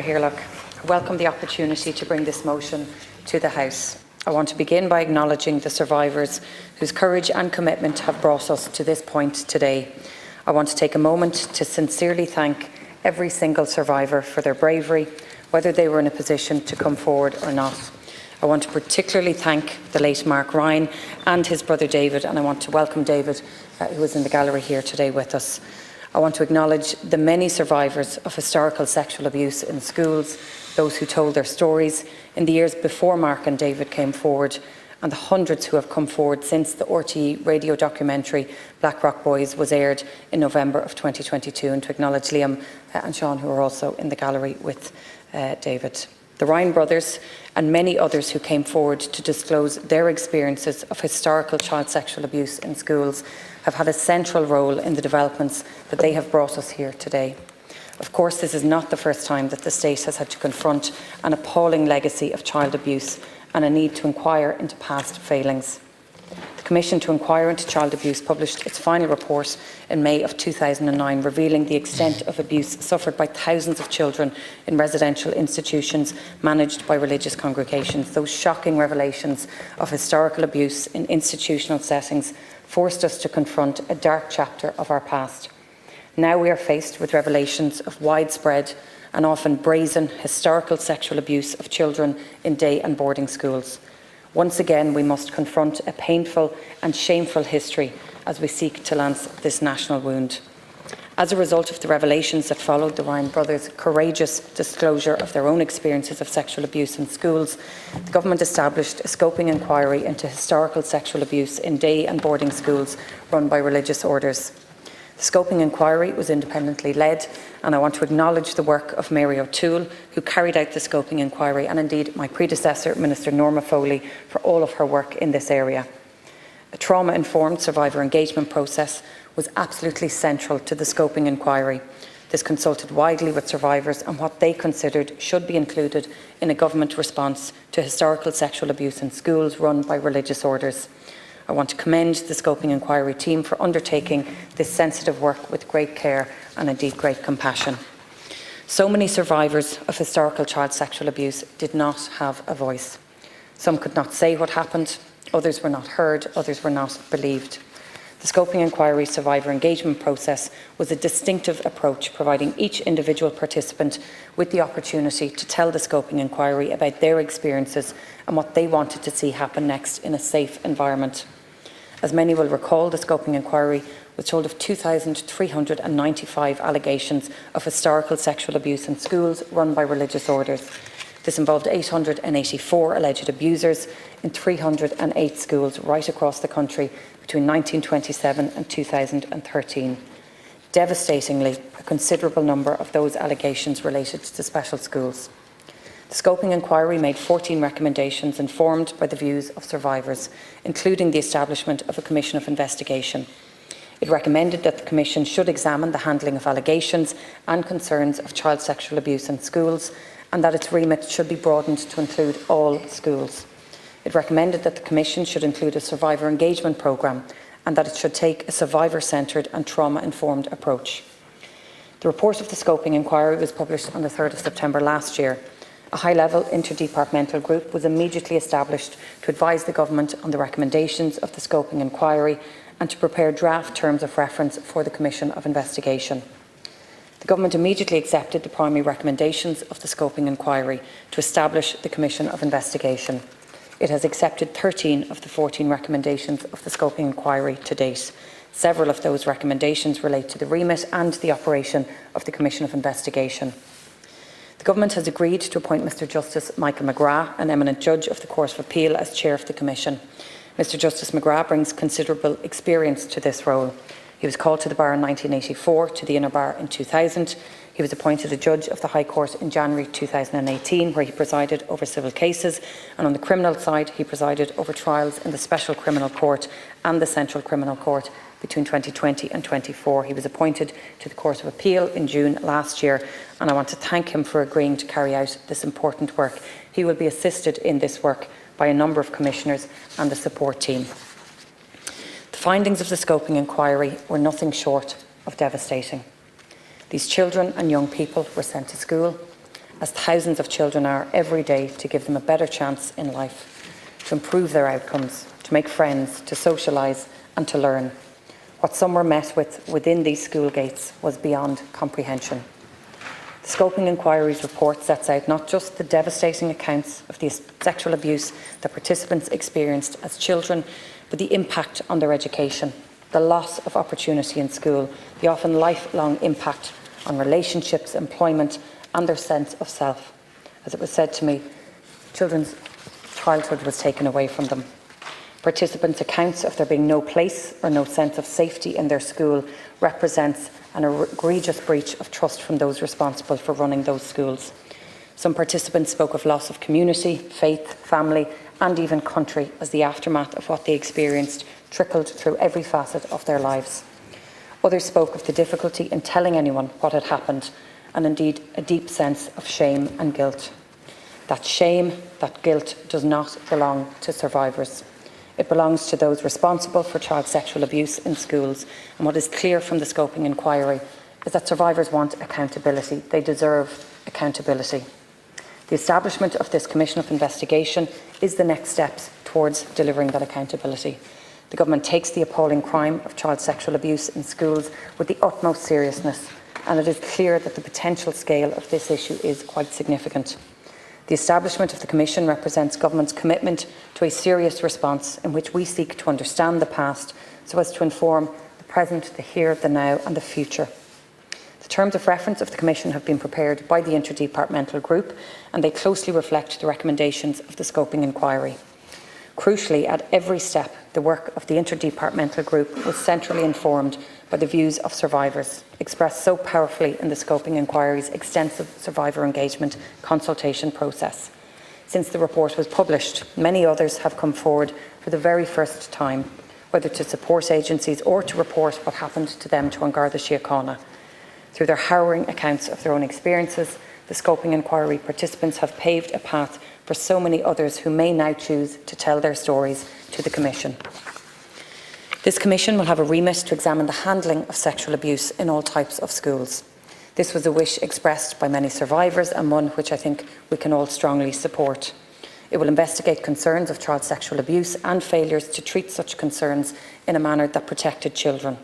Hirlock. I welcome the opportunity to bring this motion to the House. I want to begin by acknowledging the survivors whose courage and commitment have brought us to this point today. I want to take a moment to sincerely thank every single survivor for their bravery, whether they were in a position to come forward or not. I want to particularly thank the late Mark Ryan and his brother David, and I want to welcome David, who is in the gallery here today with us. I want to acknowledge the many survivors of historical sexual abuse in schools, those who told their stories in the years before Mark and David came forward, and the hundreds who have come forward since the RTE radio documentary Black Rock Boys was aired in November of 2022, and to acknowledge Liam and Sean, who are also in the gallery with David. The Ryan brothers and many others who came forward to disclose their experiences of historical child sexual abuse in schools have had a central role in the developments that they have brought us here today. Of course, this is not the first time that the state has had to confront an appalling legacy of child abuse and a need to inquire into past failings. The Commission to Inquire into Child Abuse published its final report in May of 2009, revealing the extent of abuse suffered by thousands of children in residential institutions managed by religious congregations. Those shocking revelations of historical abuse in institutional settings forced us to confront a dark chapter of our past. Now we are faced with revelations of widespread and often brazen historical sexual abuse of children in day and boarding schools. Once again, we must confront a painful and shameful history as we seek to lance this national wound. As a result of the revelations that followed the Ryan brothers' courageous disclosure of their own experiences of sexual abuse in schools, the Government established a scoping inquiry into historical sexual abuse in day and boarding schools run by religious orders. The scoping inquiry was independently led, and I want to acknowledge the work of Mary O'Toole, who carried out the scoping inquiry, and indeed my predecessor, Minister Norma Foley, for all of her work in this area. A trauma-informed survivor engagement process was absolutely central to the scoping inquiry. This consulted widely with survivors on what they considered should be included in a government response to historical sexual abuse in schools run by religious orders. I want to commend the scoping inquiry team for undertaking this sensitive work with great care and indeed great compassion. So many survivors of historical child sexual abuse did not have a voice. Some could not say what happened, others were not heard, others were not believed. The scoping inquiry survivor engagement process was a distinctive approach, providing each individual participant with the opportunity to tell the scoping inquiry about their experiences and what they wanted to see happen next in a safe environment. As many will recall, the scoping inquiry was told of 2,395 allegations of historical sexual abuse in schools run by religious orders. This involved 884 alleged abusers in 308 schools right across the country between 1927 and 2013. Devastatingly, a considerable number of those allegations related to special schools. The scoping inquiry made 14 recommendations informed by the views of survivors, including the establishment of a commission of investigation. It recommended that the Commission should examine the handling of allegations and concerns of child sexual abuse in schools, and that its remit should be broadened to include all schools. It recommended that the Commission should include a survivor engagement programme, and that it should take a survivor-centred and trauma-informed approach. The report of the scoping inquiry was published on the 3rd of September last year. A high-level interdepartmental group was immediately established to advise the Government on the recommendations of the scoping inquiry and to prepare draft terms of reference for the Commission of Investigation. The Government immediately accepted the primary recommendations of the scoping inquiry to establish the Commission of Investigation. It has accepted 13 of the 14 recommendations of the scoping inquiry to date. Several of those recommendations relate to the remit and the operation of the Commission of Investigation. The Government has agreed to appoint Mr Justice Michael McGrath, an eminent judge of the Court of Appeal, as Chair of the Commission. Mr Justice McGrath brings considerable experience to this role. He was called to the Bar in 1984, to the Inner Bar in 2000. He was appointed a Judge of the High Court in January 2018, where he presided over civil cases, and on the criminal side he presided over trials in the Special Criminal Court and the Central Criminal Court between 2020 and 2024. He was appointed to the Court of Appeal in June last year, and I want to thank him for agreeing to carry out this important work. He will be assisted in this work by a number of commissioners and the support team. The findings of the scoping inquiry were nothing short of devastating. These children and young people were sent to school, as thousands of children are every day, to give them a better chance in life, to improve their outcomes, to make friends, to socialise and to learn. What some were met with within these school gates was beyond comprehension. The Scoping Inquiry's report sets out not just the devastating accounts of the sexual abuse that participants experienced as children, but the impact on their education, the loss of opportunity in school, the often lifelong impact on relationships, employment and their sense of self. As it was said to me, children's childhood was taken away from them. Participants' accounts of there being no place or no sense of safety in their school represents an egregious breach of trust from those responsible for running those schools. Some participants spoke of loss of community, faith, family and even country as the aftermath of what they experienced trickled through every facet of their lives. Others spoke of the difficulty in telling anyone what had happened, and indeed a deep sense of shame and guilt. That shame, that guilt does not belong to survivors. It belongs to those responsible for child sexual abuse in schools, and what is clear from the Scoping Inquiry is that survivors want accountability. They deserve accountability. The establishment of this Commission of Investigation is the next step towards delivering that accountability. The Government takes the appalling crime of child sexual abuse in schools with the utmost seriousness, and it is clear that the potential scale of this issue is quite significant. The establishment of the Commission represents Government's commitment to a serious response in which we seek to understand the past so as to inform the present, the here, the now and the future. The terms of reference of the Commission have been prepared by the interdepartmental group, and they closely reflect the recommendations of the Scoping Inquiry. Crucially, at every step, the work of the interdepartmental group was centrally informed by the views of survivors, expressed so powerfully in the Scoping Inquiry's extensive survivor engagement consultation process. Since the report was published, many others have come forward for the very first time, whether to support agencies or to report what happened to them to Garda Síochána. Through their harrowing accounts of their own experiences, the Scoping Inquiry participants have paved a path for so many others who may now choose to tell their stories to the Commission. This Commission will have a remit to examine the handling of sexual abuse in all types of schools. This was a wish expressed by many survivors and one which I think we can all strongly support. It will investigate concerns of child sexual abuse and failures to treat such concerns in a manner that protected children.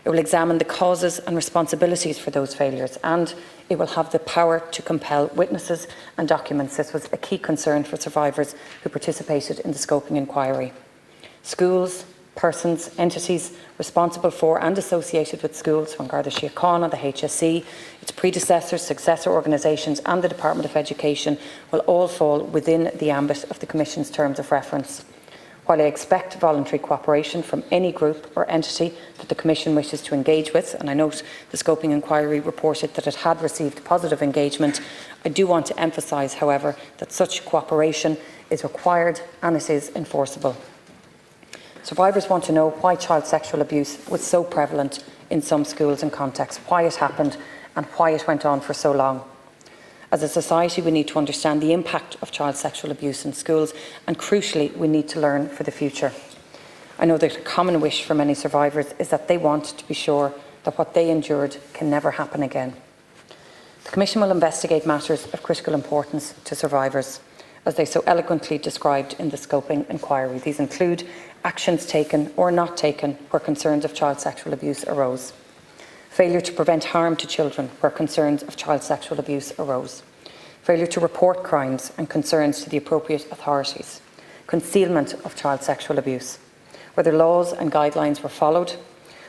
It will examine the causes and responsibilities for those failures, and it will have the power to compel witnesses and documents. This was a key concern for survivors who participated in the Scoping Inquiry. Schools, persons, entities responsible for and associated with schools, Garda Síochána, the HSE, its predecessors, successor organisations and the Department of Education will all fall within the ambit of the Commission's terms of reference. While I expect voluntary cooperation from any group or entity that the Commission wishes to engage with, and I note the Scoping Inquiry reported that it had received positive engagement, I do want to emphasise, however, that such cooperation is required and it is enforceable. Survivors want to know why child sexual abuse was so prevalent in some schools and contexts, why it happened and why it went on for so long. As a society, we need to understand the impact of child sexual abuse in schools, and crucially, we need to learn for the future. I know that a common wish for many survivors is that they want to be sure that what they endured can never happen again. The Commission will investigate matters of critical importance to survivors, as they so eloquently described in the Scoping Inquiry. These include actions taken or not taken where concerns of child sexual abuse arose, failure to prevent harm to children where concerns of child sexual abuse arose, failure to report crimes and concerns to the appropriate authorities, concealment of child sexual abuse, whether laws and guidelines were followed,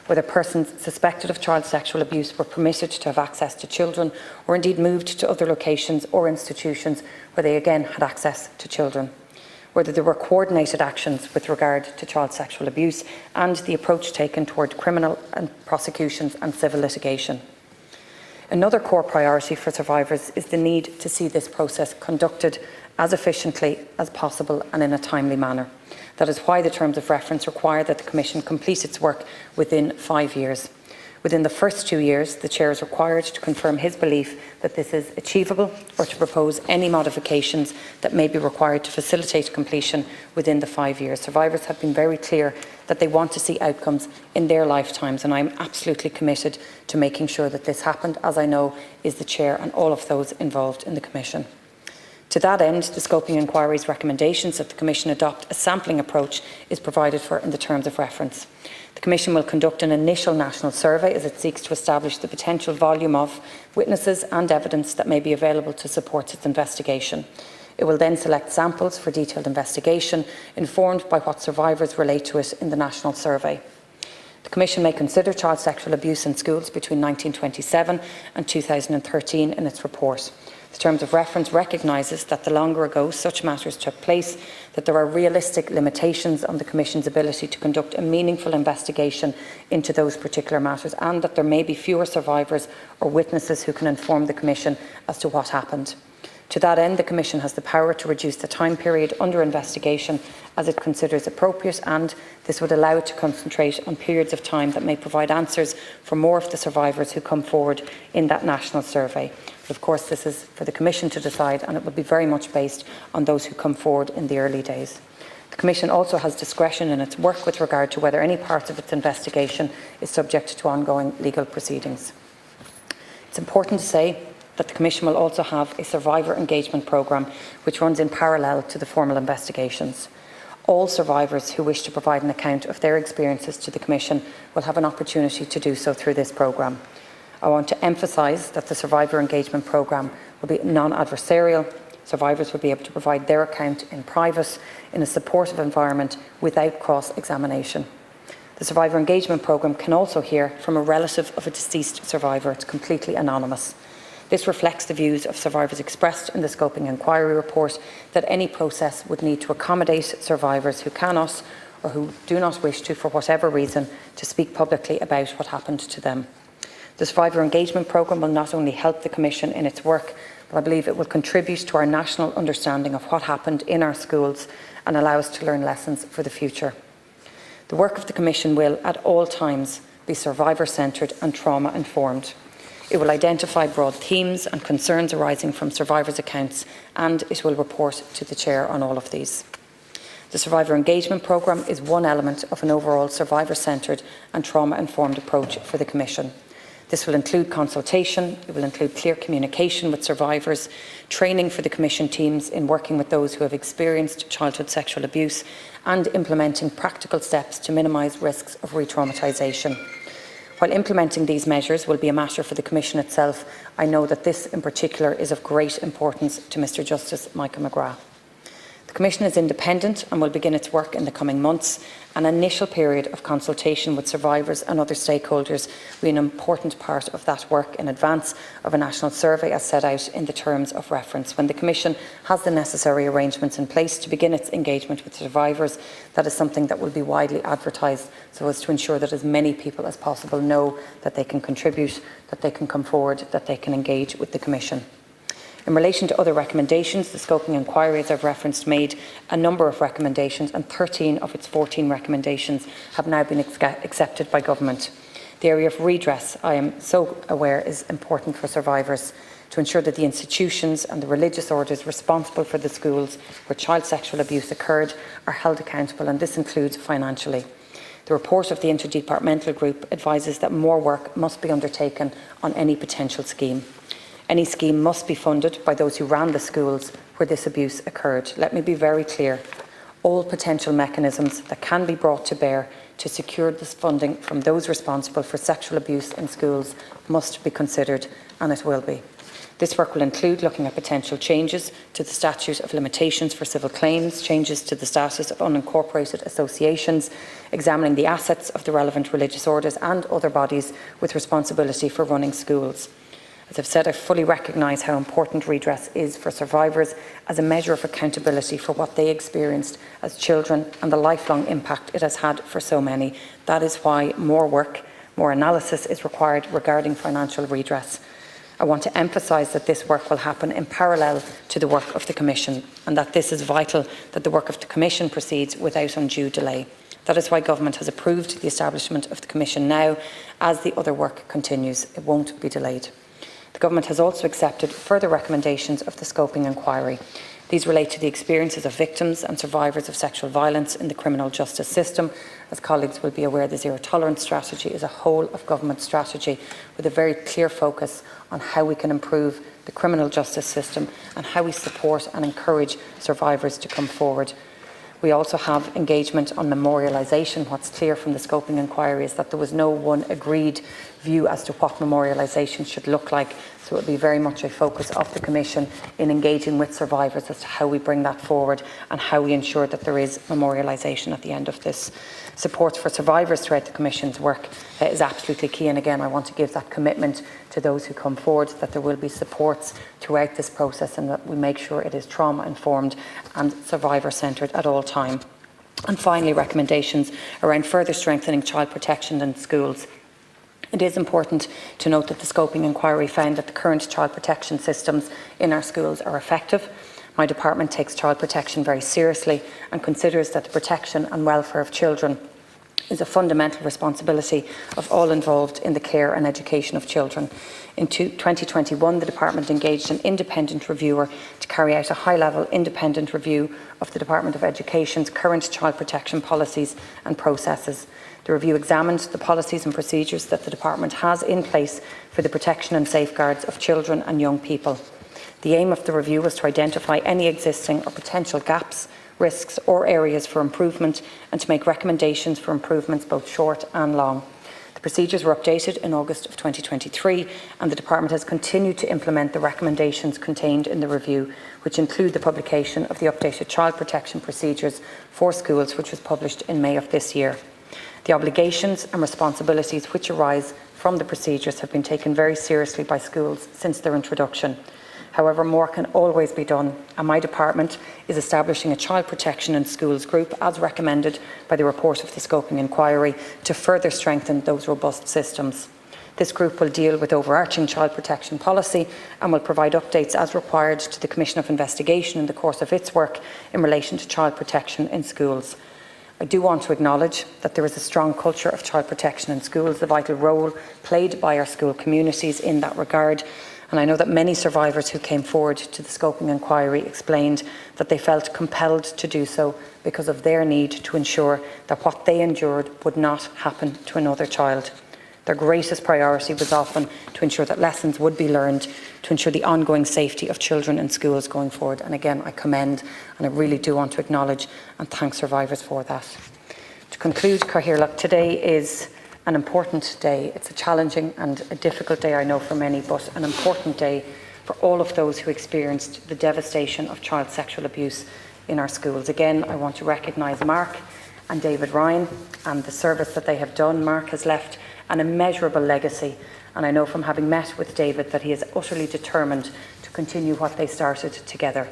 whether persons suspected of child sexual abuse were permitted to have access to children or indeed moved to other locations or institutions where they again had access to children, whether there were coordinated actions with regard to child sexual abuse and the approach taken toward criminal and prosecutions and civil litigation. Another core priority for survivors is the need to see this process conducted as efficiently as possible and in a timely manner. That is why the terms of reference require that the Commission complete its work within 5 years. Within the first 2 years, the Chair is required to confirm his belief that this is achievable or to propose any modifications that may be required to facilitate completion within the 5 years. Survivors have been very clear that they want to see outcomes in their lifetimes, and I'm absolutely committed to making sure that this happened, as I know is the Chair and all of those involved in the Commission. To that end, the Scoping Inquiry's recommendations that the Commission adopt a sampling approach is provided for in the terms of reference. The Commission will conduct an initial national survey as it seeks to establish the potential volume of witnesses and evidence that may be available to support its investigation. It will then select samples for detailed investigation, informed by what survivors relate to it in the national survey. The Commission may consider child sexual abuse in schools between 1927 and 2013 in its report. The terms of reference recognises that the longer ago such matters took place, that there are realistic limitations on the Commission's ability to conduct a meaningful investigation into those particular matters, and that there may be fewer survivors or witnesses who can inform the Commission as to what happened. To that end, the Commission has the power to reduce the time period under investigation as it considers appropriate, and this would allow it to concentrate on periods of time that may provide answers for more of the survivors who come forward in that national survey. But of course, this is for the Commission to decide, and it will be very much based on those who come forward in the early days. The Commission also has discretion in its work with regard to whether any part of its investigation is subject to ongoing legal proceedings. It's important to say that the Commission will also have a survivor engagement programme which runs in parallel to the formal investigations. All survivors who wish to provide an account of their experiences to the Commission will have an opportunity to do so through this programme. I want to emphasise that the survivor engagement programme will be non-adversarial. Survivors will be able to provide their account in private, in a supportive environment, without cross-examination. The survivor engagement programme can also hear from a relative of a deceased survivor. It's completely anonymous. This reflects the views of survivors expressed in the Scoping Inquiry report that any process would need to accommodate survivors who cannot or who do not wish to, for whatever reason, to speak publicly about what happened to them. The survivor engagement programme will not only help the Commission in its work, but I believe it will contribute to our national understanding of what happened in our schools and allow us to learn lessons for the future. The work of the Commission will, at all times, be survivor-centred and trauma-informed. It will identify broad themes and concerns arising from survivors' accounts, and it will report to the Chair on all of these. The survivor engagement programme is one element of an overall survivor-centred and trauma-informed approach for the Commission. This will include consultation, it will include clear communication with survivors, training for the Commission teams in working with those who have experienced childhood sexual abuse, and implementing practical steps to minimise risks of re-traumatisation. While implementing these measures will be a matter for the Commission itself, I know that this in particular is of great importance to Mr Justice Michael McGrath. The Commission is independent and will begin its work in the coming months. An initial period of consultation with survivors and other stakeholders will be an important part of that work in advance of a national survey as set out in the terms of reference. When the Commission has the necessary arrangements in place to begin its engagement with survivors, that is something that will be widely advertised so as to ensure that as many people as possible know that they can contribute, that they can come forward, that they can engage with the Commission. In relation to other recommendations, the Scoping Inquiry, as I've referenced, made a number of recommendations, and 13 of its 14 recommendations have now been accepted by Government. The area of redress, I am so aware, is important for survivors to ensure that the institutions and the religious orders responsible for the schools where child sexual abuse occurred are held accountable, and this includes financially. The report of the interdepartmental group advises that more work must be undertaken on any potential scheme. Any scheme must be funded by those who ran the schools where this abuse occurred. Let me be very clear. All potential mechanisms that can be brought to bear to secure this funding from those responsible for sexual abuse in schools must be considered, and it will be. This work will include looking at potential changes to the Statute of Limitations for Civil Claims, changes to the status of unincorporated associations, examining the assets of the relevant religious orders and other bodies with responsibility for running schools. As I've said, I fully recognise how important redress is for survivors as a measure of accountability for what they experienced as children and the lifelong impact it has had for so many. That is why more work, more analysis is required regarding financial redress. I want to emphasise that this work will happen in parallel to the work of the Commission, and that this is vital that the work of the Commission proceeds without undue delay. That is why Government has approved the establishment of the Commission now, as the other work continues. It won't be delayed. The Government has also accepted further recommendations of the scoping inquiry. These relate to the experiences of victims and survivors of sexual violence in the criminal justice system. As colleagues will be aware, the Zero Tolerance Strategy is a whole-of-government strategy with a very clear focus on how we can improve the criminal justice system and how we support and encourage survivors to come forward. We also have engagement on memorialisation. What's clear from the scoping inquiry is that there was no one agreed view as to what memorialisation should look like. So it will be very much a focus of the Commission in engaging with survivors as to how we bring that forward and how we ensure that there is memorialisation at the end of this. Support for survivors throughout the Commission's work is absolutely key, and again I want to give that commitment to those who come forward that there will be supports throughout this process and that we make sure it is trauma informed and survivor centred at all time. And finally, recommendations around further strengthening child protection in schools. It is important to note that the scoping inquiry found that the current child protection systems in our schools are effective. My department takes child protection very seriously and considers that the protection and welfare of children is a fundamental responsibility of all involved in the care and education of children. In 2021, the department engaged an independent reviewer to carry out a high-level independent review of the Department of Education's current child protection policies and processes. The review examined the policies and procedures that the department has in place for the protection and safeguards of children and young people. The aim of the review was to identify any existing or potential gaps, risks or areas for improvement and to make recommendations for improvements both short and long. The procedures were updated in August of 2023 and the department has continued to implement the recommendations contained in the review, which include the publication of the updated child protection procedures for schools, which was published in May of this year. The obligations and responsibilities which arise from the procedures have been taken very seriously by schools since their introduction. However, more can always be done, and my department is establishing a Child Protection in Schools group, as recommended by the report of the scoping inquiry, to further strengthen those robust systems. This group will deal with overarching child protection policy and will provide updates as required to the Commission of Investigation in the course of its work in relation to child protection in schools. I do want to acknowledge that there is a strong culture of child protection in schools, the vital role played by our school communities in that regard. And I know that many survivors who came forward to the scoping inquiry explained that they felt compelled to do so because of their need to ensure that what they endured would not happen to another child. Their greatest priority was often to ensure that lessons would be learned, to ensure the ongoing safety of children in schools going forward. And again, I commend and I really do want to acknowledge and thank survivors for that. To conclude, Cathaoirleach, today is an important day. It's a challenging and a difficult day, I know, for many, but an important day for all of those who experienced the devastation of child sexual abuse in our schools. Again, I want to recognise Mark and David Ryan and the service that they have done. Mark has left an immeasurable legacy, and I know from having met with David that he is utterly determined to continue what they started together.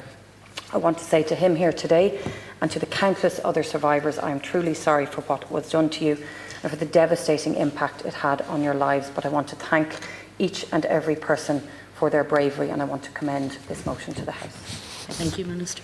I want to say to him here today and to the countless other survivors, I am truly sorry for what was done to you and for the devastating impact it had on your lives, but I want to thank each and every person for their bravery and I want to commend this motion to the House. Thank you, Minister.